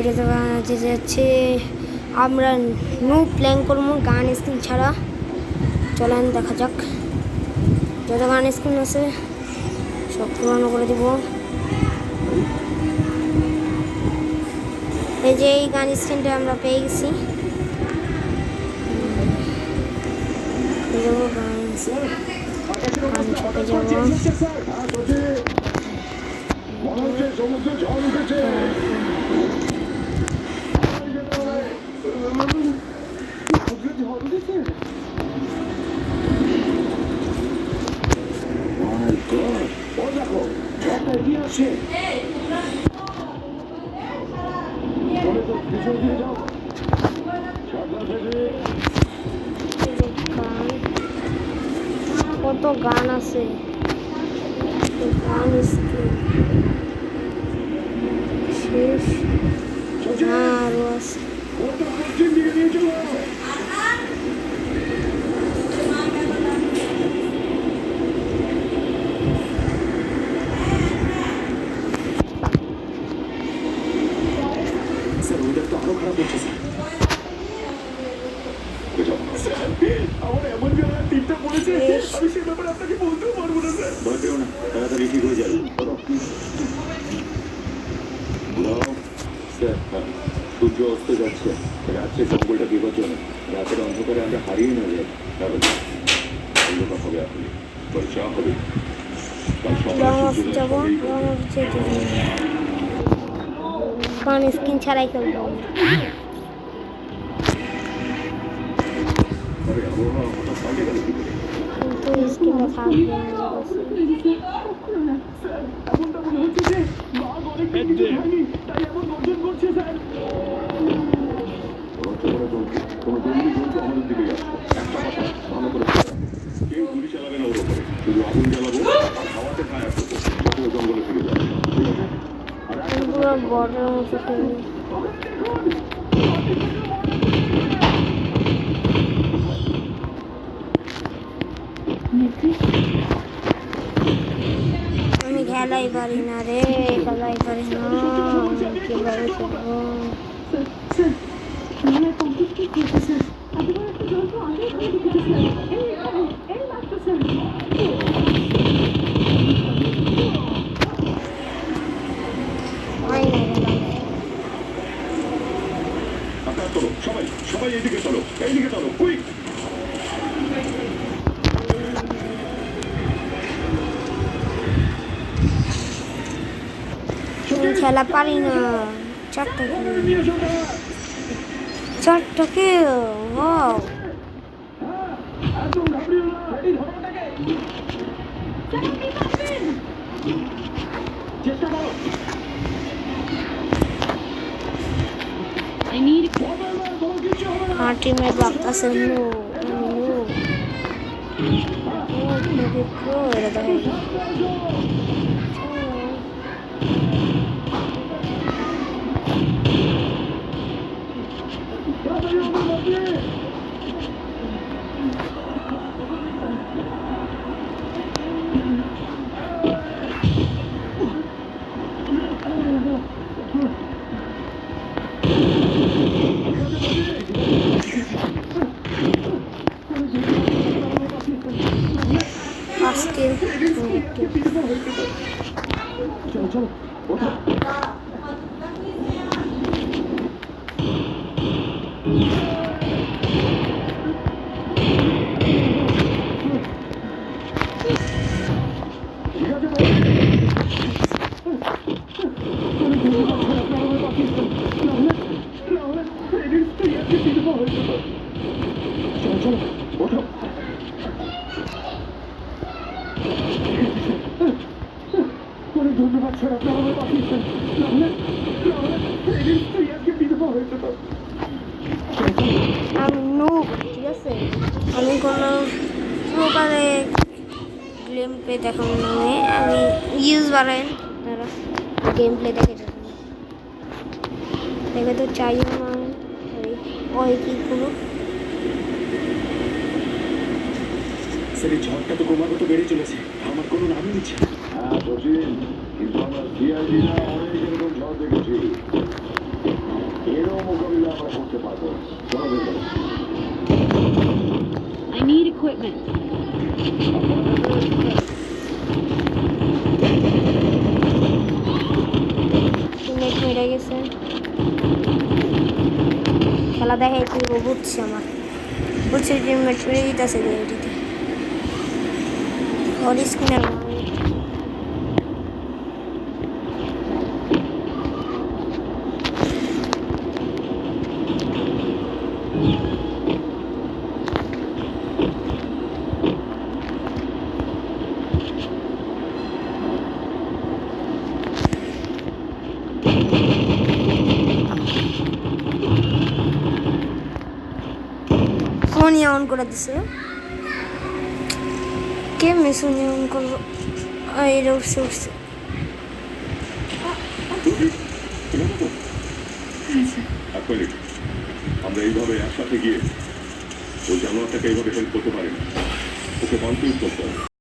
ভিডিওতে বানাতে যাচ্ছে আমরা নো প্ল্যান করবো গান স্ক্রিন ছাড়া। চলেন দেখা যাক, যত গান স্ক্রিন আছে সব পুরানো করে দেবো। এই যে এই গান স্ক্রিনটা আমরা পেয়ে গেছি। গান ছপে যাবো। কত গান আছে, গান শেষ আরো আছে। আমার এমন জায়গায় টিপটা পড়েছে আমি সে ব্যাপারে আপনাকে বলতেও পারবো না স্যার। ভয় পেও না, তাড়াতাড়ি ঠিক হয়ে যাবে। স্যার সূর্য অস্ত যাচ্ছে, রাত্রে জঙ্গলটা বিপজ্জনক। রাতের অন্ধকারে আমরা হারিয়ে না যাই, কারণ অন্ধকার হবে আপনি পরিচয় হবে। গান স্ক্রিন ছাড়াই খেলবো। কিন্তু স্ক্রিনটা থাকবে বড় আমি খেলাই পারি না রে, খেলাই পারি না, কিভাবে খেলবো? সবাই সবাই এইদিকে চলো, এইদিকে চলো, কুইক। খেলা পারি না। চারটা টিমের বাক্তাছে আজকে চলো চলো ধন্যবাদ স্যার, আপনার আমায় পাঠিয়েছেন। ঠিক আছে, আমি কোনো প্রকারে গেম প্লে দেখাবো না, আমি ইউজ বাড়াই গেম প্লে দেখে তো চাই না ওই কি কোনো স্যার। এই ঝড়টা তো ক্রমাগত বেড়ে চলেছে, আমার কোনো নামই নিচ্ছে। হ্যাঁ সচিন, কিন্তু আমরা সিআইডি না অনেক এরকম ঝড় দেখেছি। করতে পারবো। চলো ভেতরে। I need equipment. টিমমেট মেরে গেছে। খেলা দেখে একটু বুঝছে আমার, বুঝছে টিমমেট মেরে দিতেছে এটিতে ওর স্ক্রিনের। সোনিয়া অন করে দিছে, কেমনে সোনিয়া অন করবো? এটা উঠছে উঠছে। অ্যাকচুয়ালি আমরা এইভাবে একসাথে গিয়ে ওই জানোয়ারটাকে এইভাবে হেল্প করতে পারি না। ওকে কনফিউজ করতে হবে।